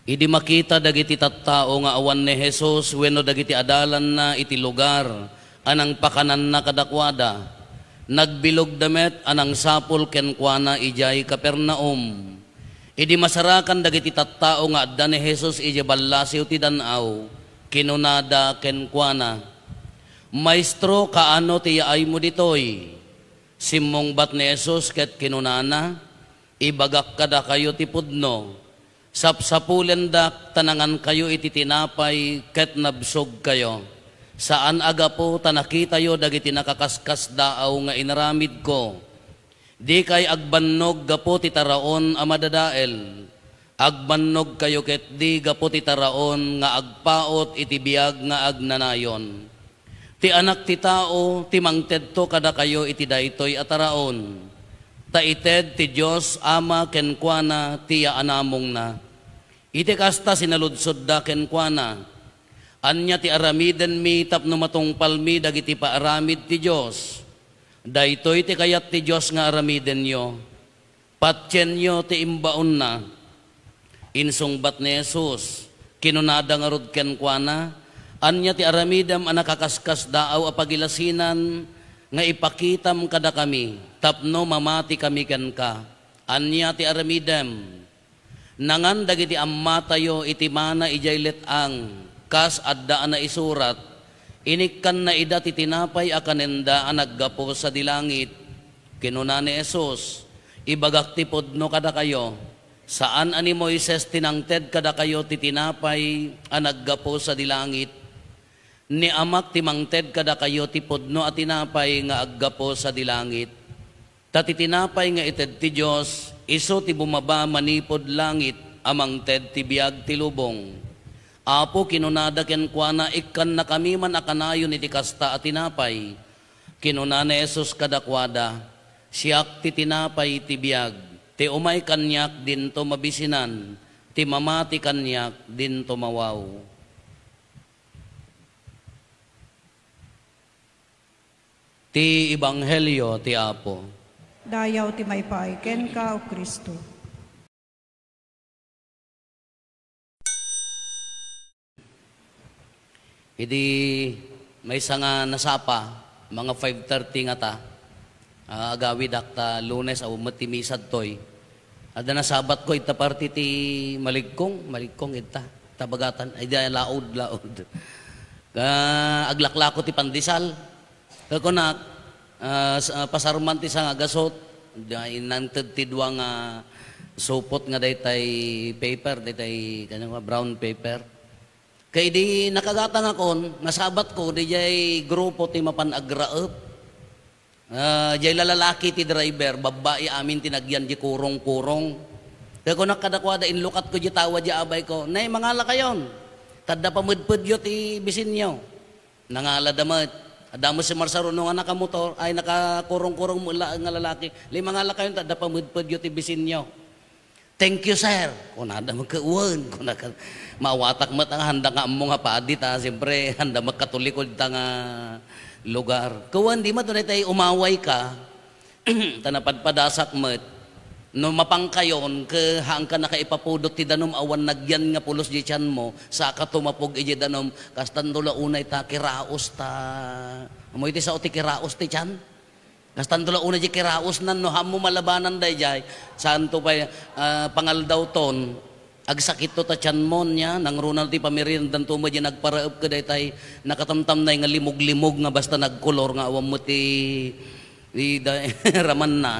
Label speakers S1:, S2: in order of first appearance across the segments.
S1: Idi makita dagiti tattao nga awan ni Jesus wenno dagiti adalan na iti lugar anang pakanan na kadakwada. Nagbilog damet anang sapul kenkwana ijay Kapernaum. Idi masarakan dagiti tattao nga adda ni Jesus iji ballasiw ti danaw. Kinunada kenkwana, Maestro, kaano ti yaay mo ditoy? Simmong bat ni Jesus ket kinunana, ibagak kada kayo ti pudno. Sapsapulen dak tanangan kayo iti tinapay ket nabsog kayo. Saan aga po tanakita yo dagiti nakakaskas daaw nga inaramid ko. Di kay agbannog gapo ti taraon a madadael. Agbannog kayo ket di gapo ti taraon nga agpaot iti biag nga agnanayon. Ti anak ti tao ti mangted to kada kayo iti daytoy a taraon. Taited ti Dios ama kenkwana ti yaanamong na. Iti kasta sinaludsod da kenkwana. Anya ti aramiden mi tapno matungpal mi dagiti paaramid ti Dios. Daytoy ti kayat ti Dios nga aramiden yo. Patyen yo ti imbaon na. Insungbat ni Jesus, kinunada nga rod kenkwana, anya ti aramidam ang nakakaskas daaw a pagilasinan, nga ipakitam kada kami, tapno mamati kami ken ka. Anya ti aramidam, nangan dagiti amma tayo iti mana ijay letang, kas adda na isurat, inikkan na ida ti tinapay akanenda ang naggapo sa dilangit. Kinuna ni Jesus, ibagak ti pudno kada kayo, saan ani Moises tinangted kada kayo ti tinapay ang naggapo sa dilangit? Ni amak timangted kada kayo ti pudno at tinapay nga aggapo sa dilangit. Tati tinapay nga ited ti Diyos, iso ti bumaba manipod langit, amangted ti biag ti lubong. Apo kinunada kenkwana, ikkan na kami man akanayon iti kasta at tinapay. Kinuna ni Jesus kadakwada, siyak ti tinapay ti biag. Ti umay kanyak din to mabisinan, ti mamati kanyak din to mawaw. Ti Ebanghelyo ti Apo.
S2: Dayaw ti maypay ken ka o Kristo.
S1: Idi may nga nasapa, mga 5:30 nga ta. Agawid akta Lunes aw matimisad toy. Ada na sabat ko ita party ti maligkong ita tabagatan ay laod. Aglaklako ti pandisal. Kako na pasarman ti sang agasot inanted ti duwa nga supot nga daytay paper daytay kanang brown paper. Kay di nakagatang akon nga sabat ko di jay grupo ti mapanagraep. Jay lalaki ti driver, babae amin tinagyan di kurong-kurong. Kaya ko nakadakwada, inlukat ko di tawa di abay ko, nay mangala kayon, tada pamudpud yo ti bisin nyo. Nangala damat, adamo si Marsaro nung nakamotor, ay nakakurong-kurong mula nga lalaki, li mangala kayon, tada pamudpud yo ti bisin nyo. Thank you sir. Kung nada magkauwan, kung naka mawatak mo ang handa nga mo nga paadit, siyempre handa magkatulikod ta nga lugar. Kawan di matunay tayo umaway ka, tanapadpadasak met, no mapangkayon, hang ka nakaipapudot ti danom awan nagyan nga pulos di tiyan mo, saka tumapog iji danom, kastandula unay ta kiraos ta, amoy ti sao ti kiraos ti tiyan? Kastandula unay di kiraos nan, no hamo malabanan day jay, saan to pa pangaldaw ton, agsakit to ta tiyan mo niya, nang runal ti pamirindan to mo di nagparaop ka day tay, nakatamtam na nga limog-limog nga basta nagkolor nga awam mo ti raman na.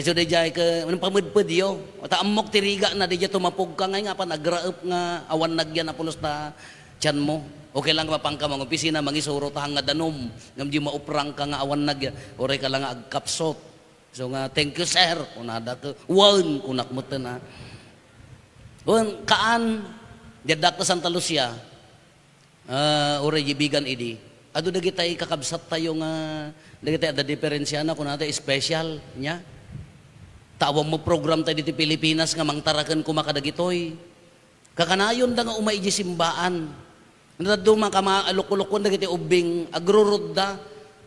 S1: So day jay ka, pamudpud yo, taamok ti riga na day jay tumapog ka nga pa nagraop nga awan nagyan na pulos ta tiyan mo. Okay lang mapang ka mga opisina, mangisuro ta nga danom, ngam di mauprang ka nga awan nagyan, oray ka lang nga agkapsot. So nga, thank you sir, kunada ka, wan, kunak mo ta na. Kaan, diyadak na Santa Lucia, oray jibigan idi, ado dagitay kakabsat tayo nga, dagitay ada diferensya na, kung natin special niya. Tawag mo program tayo dito Pilipinas nga mangtarakan kumakadagitoy. Kakanayon da nga umaiji simbaan. Naduma ka maaluk-ulukon dagiti ubing agrurud da.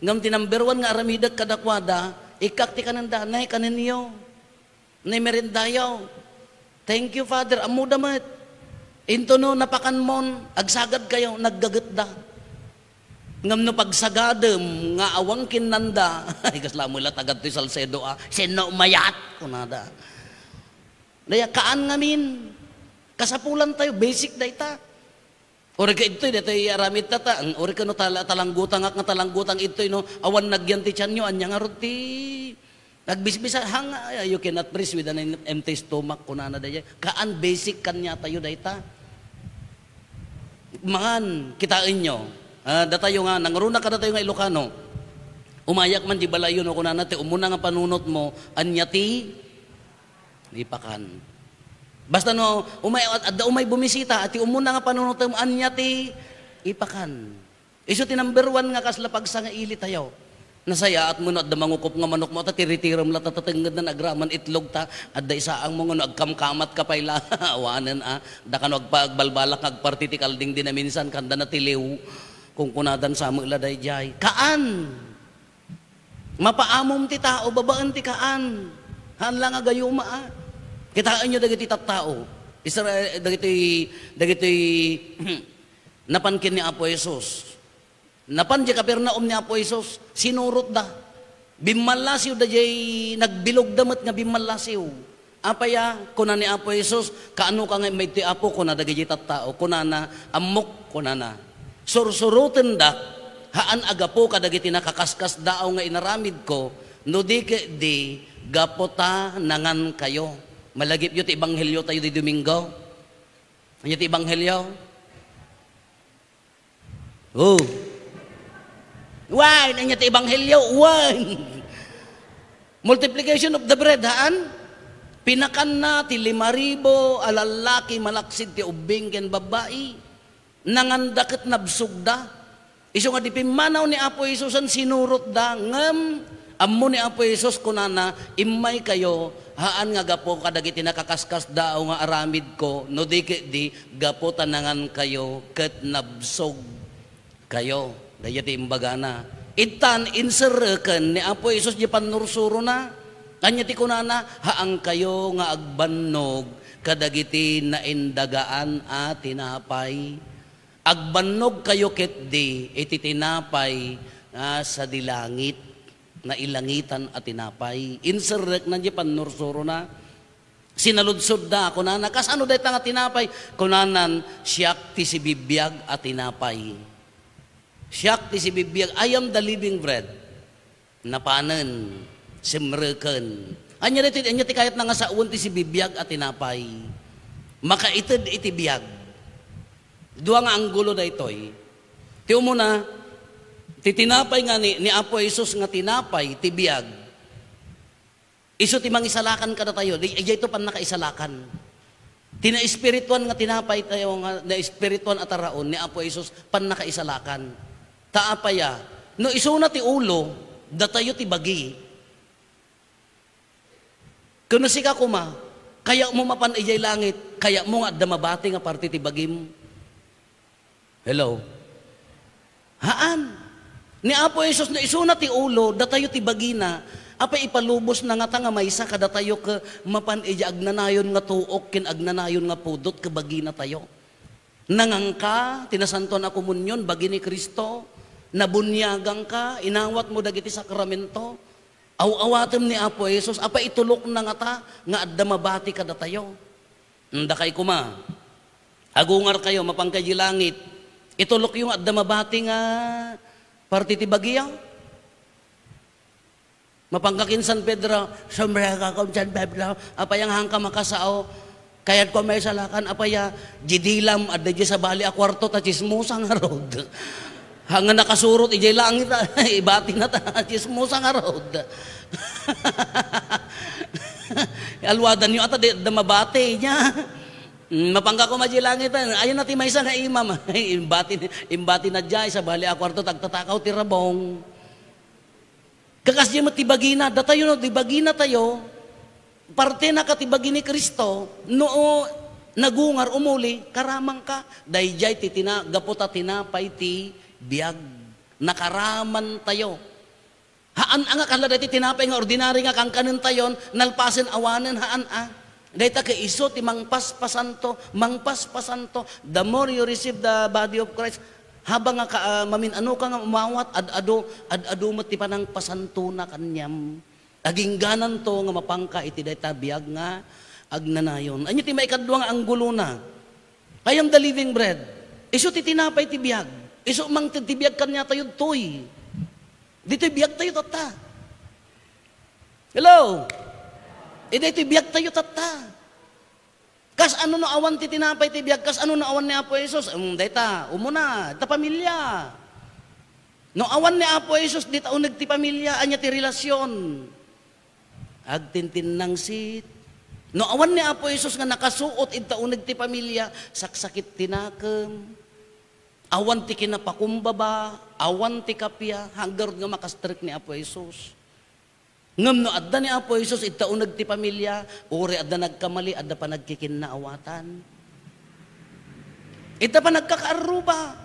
S1: Ngam ti number 1 nga aramidag kadakwada, ikakti kananda, nay kaninyo. Nay merindayaw. Thank you Father, amu damat. Into no napakanmon, agsagad kayo, naggagatda. Ngam no pagsagadem, nga awang kinanda, ay kasla mo ila tagad to Salcedo, sino mayat, kunada. Daya kaan ngamin, kasapulan tayo, basic da ita. Ori ka ito, dito aramid tata, ori ka no talanggutang nga talanggutang ito, no, awan nagyan ti tiyan nyo, anya nga roti. Nagbisbisa, hanga, you cannot breathe with an empty stomach, kunana daya. Kaan basic kanya tayo da ita. Mangan, kitain nyo. Datayo nga, nangruna ka datayo nga Ilocano. Umayak man di balayo no kunana te umuna nga panunot mo, anyati, ipakan. Basta no, umay bumisita, ati umuna nga panunot mo, anyati, ipakan. Iso ti number 1 nga kaslapag sa nga ili tayo. Nasaya at mo no, at damangukop nga manok mo, tatiri-tiram la tatatangad na nagraman itlog ta, at da isaang mo nga no, agkamkamat ka pa'y la, awanan da ka no, agbalbalak, agpartitikal ding din na minsan, kanda na tiliw, kung kunadan sa mo iladay jay. Kaan! Mapaamom ti tao, babaan ti kaan. Haan lang agayuma Kitaan nyo dagiti tattao. Dagiti napankin ni Apo Jesus. Napan di Kapernaum ni Apo Jesus, sinurot da. Bimalasiw da jay nagbilog damat nga bimalasiw. Apaya, kuna ni Apo Jesus, kaano ka nga may ti Apo, kuna dagiti tattao, kuna na, amok, kuna na. Sursurutin da, haan agapo kadagiti nakakaskas daaw nga inaramid ko, no di gapota nangan kayo. Malagip yo ti Ebanghelyo tayo di Domingo. Ano ti Ebanghelyo? Oh. Why? Ano ti Ebanghelyo? Why? Multiplication of the bread, haan? Pinakan na ti 5,000 alalaki malaksid ti ubing ken babae. Nangandakit nabsugda. Iso nga di pimanaw ni Apo Isusan sinurot da ngam ammo ni Apo Isus kunana imay kayo haan nga gapo kadagiti nakakaskas daaw nga aramid ko no di gapo tanangan kayo ket nabsog kayo dayati imbagana itan inserken ni Apo Isus di panursuro na kanya ti kunana haang kayo nga agbannog kadagiti naindagaan at tinapay agbannog kayo ketdi iti tinapay sa dilangit na ilangitan at tinapay inserek na di panursuro na sinaludsod da kunana kasano dahi nga tinapay kunanan siyak ti si bibiyag at tinapay siyak ti si bibiyag I am the living bread napanen simreken anya ti kayat na nga sa uwan ti si bibiyag at tinapay makaited iti biyag. Dua nga anggulo da itoy. Ti umuna, ti tinapay nga ni Apo Jesus nga tinapay, ti biyag. Iso ti mangisalakan kada tayo, di ito pan nakaisalakan. Tina-espirituan nga tinapay tayo nga na-espirituan ataraon ni Apo Jesus pan nakaisalakan. Taapaya, no iso na ti ulo, datayo ti bagi. Kuno sika kuma, kaya mo mapan ijay langit, kaya mo nga damabati nga parte ti bagim. Hello? Haan? Ni Apo Jesus na isuna ti ulo, datayo ti bagina, apa ipalubos na nga nga maysa kada tayo ka mapan ija agnanayon nga tuok kin agnanayon nga pudot ka bagina tayo. Nangangka, tinasanton a komunyon, bagi ni Kristo, nabunyagang ka, inawat mo dagiti sakramento, awatem ni Apo Jesus, apa itulok na nga ta, nga adda mabati kada tayo. Ndakay kuma, agungar kayo, mapangkaji langit, itulok yung adda mabati nga parte ti bagiyaw. Mapangkakin San Pedro, sumrega kom San Pedro, apayang hangka makasao, kayat ko may salakan, apaya, jidilam, adda di sa bali a kwarto, ta chismusang harod. Hanga nakasurot, ijay langit, ibati na ta, chismusang harod. Alwadan nyo ata, da mabati niya. Mapangka ko majilangit ayun natin may isa nga imam imbati na dyan sa bali a kwarto tagtatakaw ti rabong kakasya mo tibagina datayo no tibagina tayo parte na katibagi ni Kristo noo nagungar umuli karamang ka dayjay ti gaputa tinapay ti biag nakaraman tayo haan nga kalada ti tinapay nga ordinary nga kangkanen tayon nalpasen awanen haan Dahita kay iso ti mangpaspasanto, the more you receive the body of Christ, habang nga maminano ka nga umawat, ad-ado mo ti panang pasanto na kanyam. Aging ganan to nga mapangka iti dayta biyag nga agnanayon. Anyo ti maikadwa nga anggulo na. Kayam the living bread. Iso ti tinapay ti biyag. Iso mang ti biyag kanya tayo toy. Dito biyag tayo tata. Hello? Iti biyag tayo tata. Kas ano no awan ti tinapay ti biyag, kas ano no awan ni Apo Jesus, dayta, umuna, ta pamilya. No awan ni Apo Jesus, dita uneg ti pamilya, anya ti relasyon. Agtintin ng sit. No awan ni Apo Jesus nga nakasuot, ita uneg ti pamilya, saksakit tinakam. Awan ti kinapakumbaba, awan ti kapya, hanggar nga makastrik ni Apo Jesus. Ngam no adda ni Apo Jesus itaunag ti pamilya, uri adda nagkamali, adda pa nagkikinaawatan. Ita pa nagkakaaruba.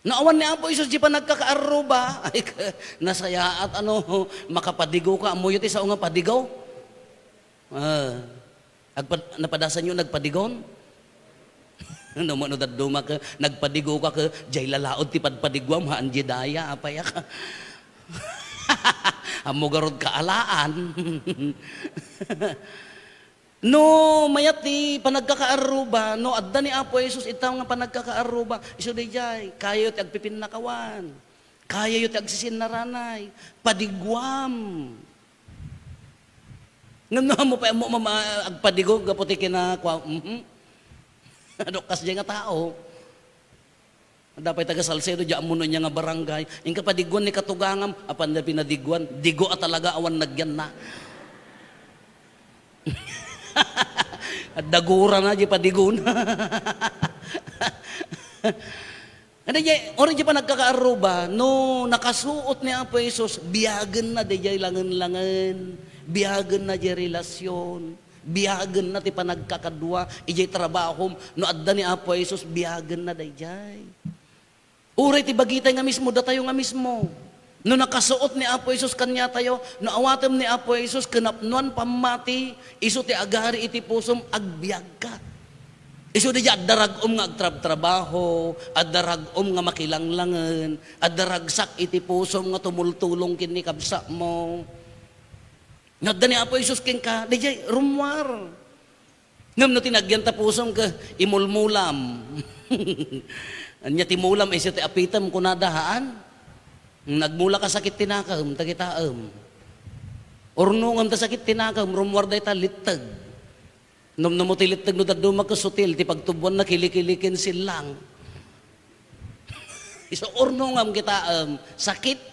S1: Naawan ni Apo Jesus di pa nagkakaaruba. Ay, nasaya at makapadigo ka. Amoy ti sao nga padigaw. Napadasan nyo nagpadigon? Namano daduma ka, nagpadigo ka ka, jay lalaod ti padpadigwam, haan jidaya, apaya ka. Amo garod kaalaan. No mayat ti panagkakaaruba, no adda ni Apo Jesus itaw nga panagkakaaruba, iso dijay kayo ti agpipinakawan, kayo ti agsisinnaranay, padigwam. Ngano mo pa mo agpadigog gaputi kinakwa. Ano kasya nga tao. Dapat taga Salcedo, diyan mo niya nga barangay. Yung kapadigwan ni katugangam, apan na pinadigwan, digo at talaga awan nagyan na. At dagura na, di padigon. Ano diyan, orin diyan pa nagkakaaruba, no nakasuot ni Apo Jesus, biyagan na, diyan langan-langan, biyagan na diyan relasyon, biyagan na ti panagkakadwa, ijay trabaho, no adda ni Apo Jesus, biyagan na diyan. Uray ti bagitay nga mismo, datayo nga mismo. No nakasuot ni Apo Jesus kanya tayo, no awatem ni Apo Jesus, kanapnuan pamati, iso ti agari iti pusom, agbiag ka. Iso di addaragom nga agtrabaho, addaragom nga makilanglangan, addaragsak iti pusom nga tumultulong kini kabsa mo. Nadda ni Apo Jesus king ka, di jay rumwar. Ngam no tinagyan ta pusom ka, imulmulam. Anya timulam ay ti apitam kunadahaan. Nagmula ka sakit tinakam, tagitaam. Ornungam ta sakit tinakam, rumwar day ta litag. Num mo ti litag no daduma ka sutil, ti pagtubuan na kilikilikin silang. Iso ornungam kita sakit.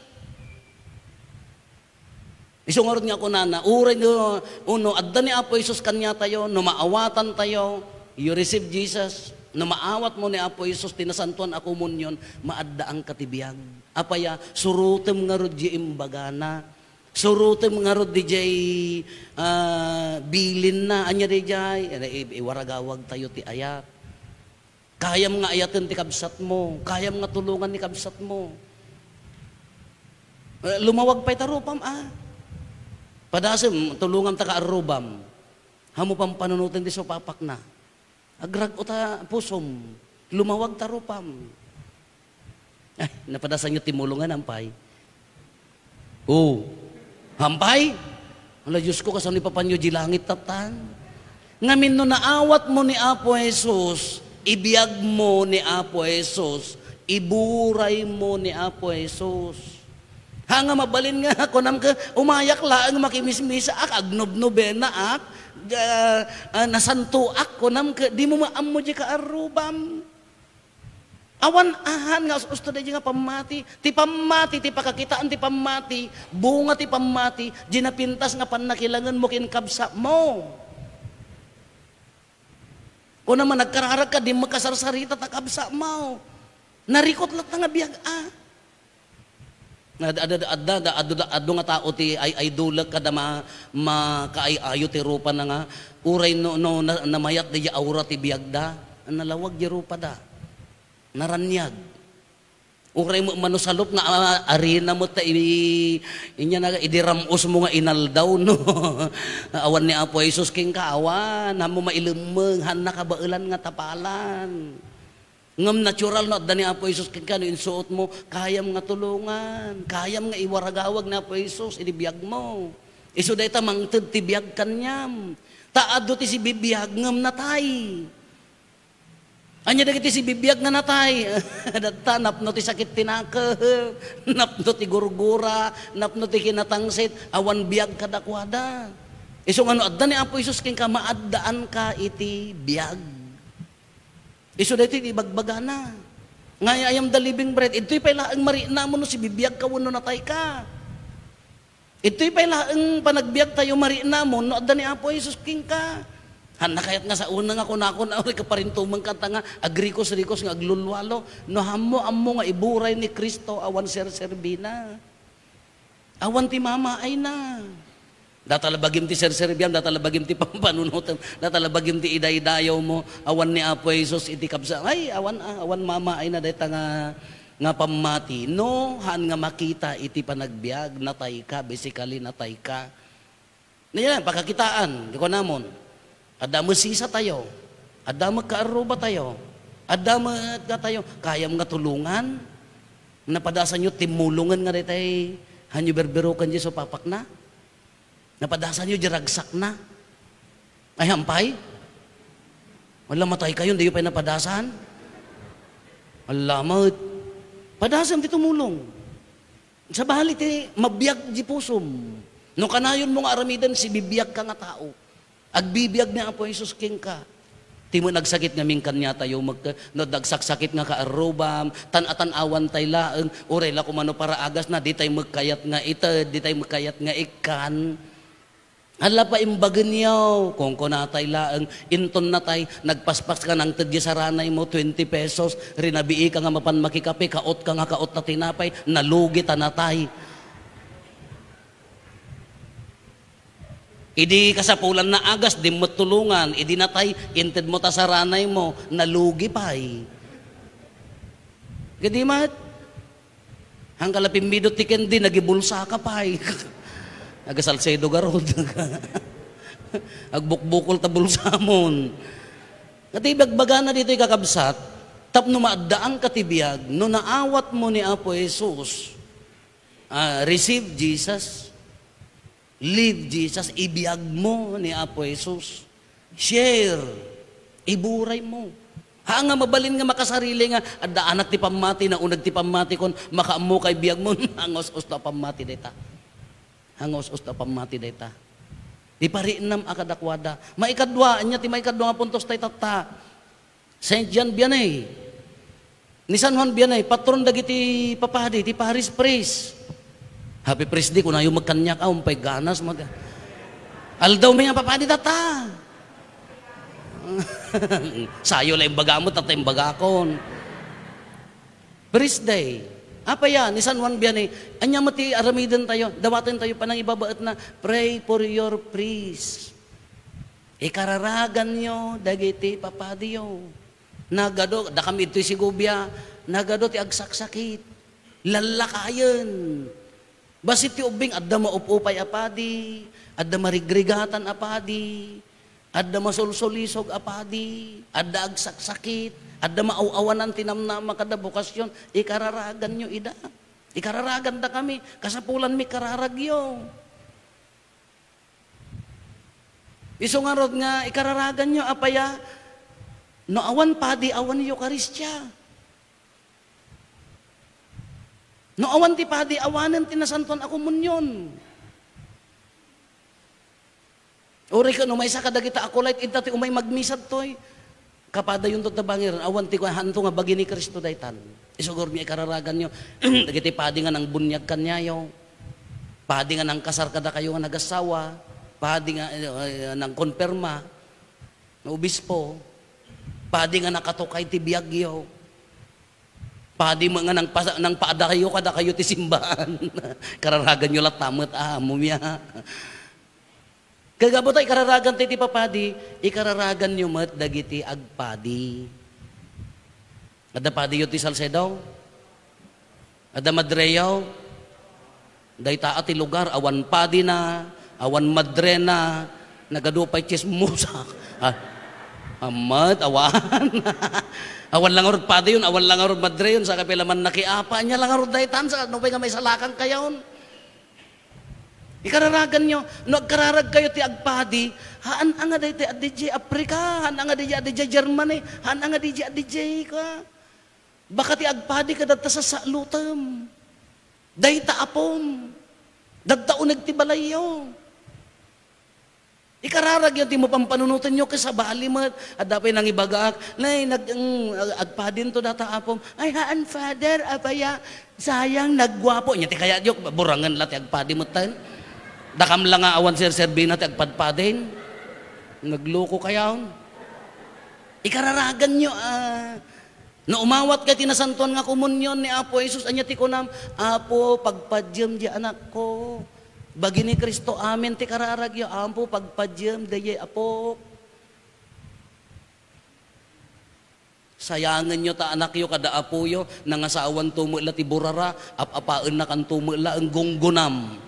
S1: Iso ngarod nga kunana, uray no uno adda ni Apo Jesus kanya tayo, no maawatan tayo, you receive Jesus. Na maawat mo ni Apo Jesus, tinasantuan ako munyon, maadda ang katibiyag. Apaya, surutem nga rod di imbagana. Surutem nga rod di jay bilin na. Anya di jay, iwaragawag tayo ti ayat. Kayam nga ayaten ti kabsat mo. Kayam nga tulungan ni kabsat mo. Lumawag pa'y tarupam, Padasem, tulungan ta ka arubam. Hamo pang panunutin di so papak na. Agrag uta pusom, lumawag tarupam. Ay, napadasan nyo timulungan, hampay. Hampay? Ala, Diyos ko, kasano ipapanyo di langit tatan. Ngamin no naawat mo ni Apo Jesus, ibiyag mo ni Apo Jesus, iburay mo ni Apo Jesus. Hanga mabalin nga ako nam ka, umayak laang makimismisa ak, agnobnobena ak, nasanto ako nam ka, di mo maam mo di ka arubam. Awan ahan nga gusto na nga pamati, ti pakakitaan ti pamati, bunga ti pamati, di napintas nga panakilangan mo kinkabsa mo. Kung naman nagkararag ka, di makasarsarita takabsa mo. Narikot lang nga biyag Ado nga tao ti ay dulag kada makaayayo ti rupa na nga uray no namayat di aura ti biagda nalawag di rupa da naranyag Uray mo manusalop nga arena mo ta inya na idiramos mo nga inaldaw no. Awan ni Apo Jesus king kaawan, hamo mailumeng han nakabailan nga tapalan. Ngam natural no da ni Apo Jesus king kano insuot mo, kayam nga tulungan, kayam nga iwaragawag na Apo Jesus idibiyag mo. Isu dayta mangted ti biyag kanyam. Taadto ti si bibiyag ngam natay. Anya dagiti si bibiyag nga natay. Datta napno ti sakit tinaka, napno ti gurgura, napno ti kinatangsit, awan biyag kadakwada. Isu ngano adda ni Apo Jesus king ka maaddaan ka iti biyag. Isu dayto ti bagbagana. Nga I am the living bread. Ito'y pailaang marina mo no si bibiyag ka wano natay ka. Ito'y pailaang panagbiag tayo marina mo no adda ni Apo Jesus king ka. Han nakayat nga sa una nga kunakon ori ka parintumang kanta nga agrikos-rikos nga aglulwalo no hammo nga iburay ni Kristo awan serserbina. Awan ti mama ay na. Datalabagim ti serserbiam, datalabagim ti pampanunutan, datalabagim ti iday-dayaw mo awan ni Apo Jesus iti kabsa. Ay awan mama ay na dayta nga pamati. No han nga makita iti panagbiag natay ka, basically natay ka. Yan pagkakitaan, di ko namon. Ada masisa tayo, ada magkaaruba tayo, ada magka tayo, kayam nga tulungan, napadasan nyo timulungan nga ritay, hanyo berberukan dyan so papak na, napadasan nyo diragsak na, ay hampay, wala matay kayo, hindi yung napadasan, alamat, padasan di tumulong, sa bahali ti mabiyag di pusum, no kanayon mo nga aramidan si bibiyag ka nga tao, agbibiyag ni Apo Jesus king ka. Ti mo nagsakit nga mingkan niya tayo no dagsaksakit nga kaarubam, tan-awan tay laeng, uray la kumano para agas na di tay magkayat nga ita, di tay magkayat nga ikan. Hala pa imbagan yaw, kung natay laeng, inton natay, nagpaspas ka ng tadya sa ranay mo, 20 pesos, rinabii ka nga mapan makikape, kaot ka nga kaot na tinapay, nalugi tanatay. Idi kasapulan na agas, di matulungan, idi natay, inted mo ta sa ranay mo, nalugi pa'y. Gadi mat, hanggang lapimidot ti kendi, nagibulsa ka pa'y. Agasalsedo garod. Agbukbukol ta bulsa mon. Gadi bagbaga na dito'y kakabsat, tapno maadaan katibiyag, no naawat mo ni Apo Jesus, receive Jesus, live Jesus, ibiyag mo ni Apo Jesus. Share, iburay mo. Nga mabalin nga makasarili nga, adda anak ti pamati na unag ti pamati kon, makaamo kay biyag mo, hangos-os ta pamati deta. Hangos-os ta pamati deta. Ipariinam akadakwada. Maikadwa, anya ti maikadwa nga puntos tay tata. Saint John Vianney. Ni San Juan Vianney, patron dagiti papadi, ti Paris Priest. Happy President, kung na yung magkanyak, umpay ganas, aldaw may nga papadi tata. Sayo lang yung baga mo, tata yung bagakon. Priest Day. Apa yan, ni San Juan Vianney, anya mati aramidan tayo, dawatin tayo pa nang ibabaat na, pray for your priest. Ikararagan nyo, dagiti papadiyo. Nagado, da kami ito'y sigubya, nagado ti agsaksakit. Lalakayan. Basit ti ubing, adda maupupay apadi, adda marigrigatan apadi, adda masulsulisog apadi, adda agsaksakit, adda maawanan tinamnama kada bukasyon, ikararagan nyo ida. Ikararagan da kami, kasapulan mi kararagyo. Iso nga rod nga, ikararagan nyo apaya, no awan padi, awan Eukaristya. No awan ti padi, awanan tinasanton ako munyon. Uri ka no, may isa kadagita ako light, ita ti umay magmisad to'y. Kapada yung tabangiran, awan ti ko hanto nga bagi ni Kristo daytan. Isugor mi ikararagan nyo, dagiti padi nga nang bunyag kanyayo, padi nga nang kasar kada kayo nga nagasawa, padi nga nang konperma, na obispo, padi nga nakatukay ti biyagyo, padi mga nang paada kayo, kada kayo ti simbahan. Kararagan nyo latamot, mumya. Kagabot ay kararagan ti papadi, ikararagan nyo mat dagiti agpadi. Kada padi yun ti Salcedo, Ada madreyaw, dayta ati lugar, awan padi na, awan madre na, nagadupay chismosa. Amat, awan. Awan lang arod padi yun, awan lang arod madre yun, sa kapila man nakiapa, niya lang arod daytan, sa ano nga may salakang kayaon. Ikararagan nyo, no agkararag kayo ti agpadi, haan nga dayta adijay Afrika, haan nga adijay Germany, haan nga adijay ka. Baka ti agpadi ka data sa salutam. Dayta apom. Dagtaunag ti balayo. Ikararag yun, ti mo pampanunutan nyo sa balimat. At dapay nang ibagak, nay, agpadin to data apom. Ay, haan, Father, apaya, sayang, nagwapo. Nya ti kaya nyo, burangan lang ti agpadi mo tan. Dakam lang nga awan sir-servina ti agpadpadin. Nagloko kayaon. Ikararagan nyo, na umawat kay tinasantuan nga komunyon ni Apo Jesus, anya ti kunam, Apo, pagpadyem di anak ko. Bagi ni Kristo, amen ti kararagyo, Apo, pagpadyem daye Apo. Sayangan nyo ta anak yo kada apo yo, nangasawan tumula ti burara, apapaan na kan tumula ang gunggunam.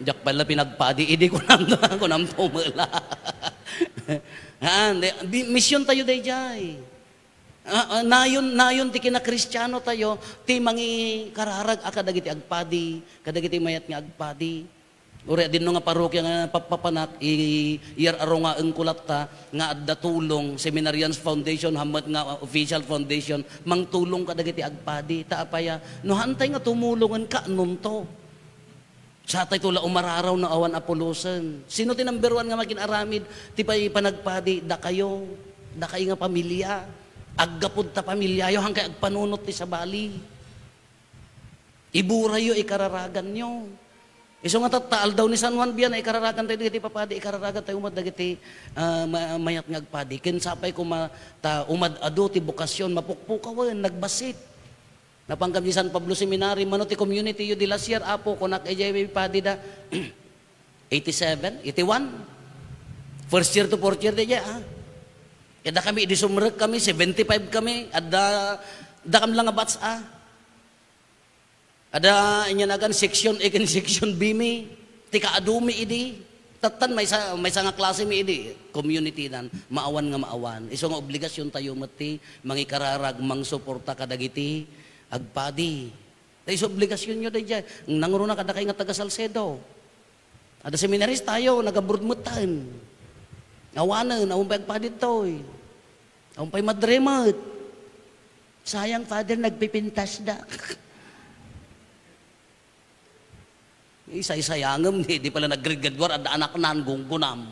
S1: Diyak pala pinagpadi, idi kunam tumula. Misyon tayo day jay. Nayon ti kina Kristiyano tayo, ti mangi kararag kadagiti agpadi, kadagiti mayat nga agpadi. Uri din no nga parokya nga papapanak iyar aro nga engkulat ta nga adda tulong Seminarians Foundation hamat nga official foundation mangtulong kadagiti agpadi ta apaya no hantay nga tumulungan ka nunto. Sa tay tula umararaw na awan apolosan. Sino ti number 1 nga maginaramid ti panagpadi da kayo nga pamilya. Aggapod ta pamilya yo hangkay agpanunot ti sa bali. Iburayo ikararagan nyo. Iso nga tatal daw ni San Juan Bian ikararagan tayo dagiti papadi, ikararagan tayo umad dagiti mayat nga agpadi. Ken sapay ko umad ado ti bukasyon mapukpukawen nagbasit. Napanggap ni San Pablo Seminary mano ti community yu di last year apo kunak EJB padi da 87, 81. First year to fourth year de Kada kami di sumrek kami 75 kami ada kam lang nga batch Ada inyanagan section A ken section B mi tika adumi idi tatan may nga klase mi idi community nan maawan nga maawan iso nga obligasyon tayo mati mangikararag mangsuporta kadagiti agpadi iso obligasyon nyo dayjay nanguro na kada kay nga taga Salcedo ada seminaris tayo nagaburudmutan awanan aumpay agpadi toy aumpay madremat sayang Father nagpipintas da Isay-sayangam, di pala nagrigadwar, ada anak nan gunggunam.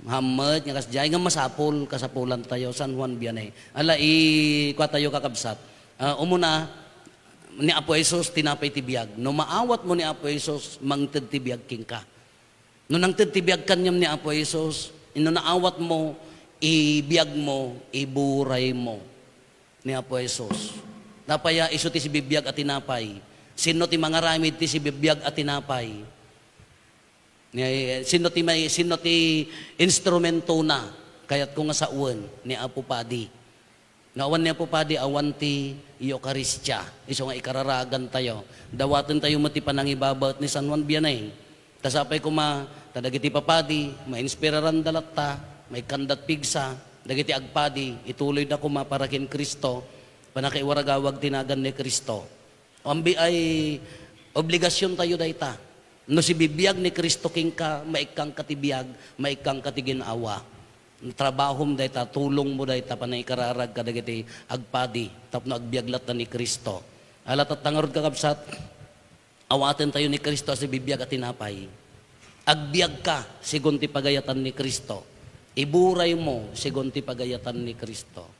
S1: Hamad, nga kasjay, nga masapol, kasapulan tayo, San Juan Vianney. Ala, kwa tayo kakabsat. Umuna, ni Apo Jesus, tinapay tibiyag. No maawat mo ni Apo Jesus, mangtid tibiyag king ka. No nang tibiyag kanyam ni Apo Jesus, no naawat mo, ibiyag mo, iburay mo ni Apo Jesus. Napaya, iso ti si bibiyag at tinapay. Sino ti mga ramid ti si bibiyag at tinapay? Sino ti instrumento na kayat ko nga sa uwan ni Apo Padi. Nga awan ni Apo Padi, awan ti Eucharistia. Iso nga ikararagan tayo. Dawatin tayo mati panangibabat ni San Juan Vianney. Tasapay ko tadagiti papadi, ma-inspiraran dalatta, may kandat pigsa, dagiti agpadi, ituloy na ko maparakin Kristo, panakaiwaragawag tinagan ni Kristo. Ambi ay obligasyon tayo dayta. No si bibiyag ni Kristo king ka, maikang katibiyag, maikang katiginawa. Trabahom dayta, tulong mo dayta, panay kararag kadagiti agpadi, tapno agbiaglat na ni Kristo. Alat at tangarod kakabsat, awaten tayo ni Kristo si bibiyag at tinapay. Agbiag ka, sigunti pagayatan ni Kristo. Iburay mo, sigunti pagayatan ni Kristo.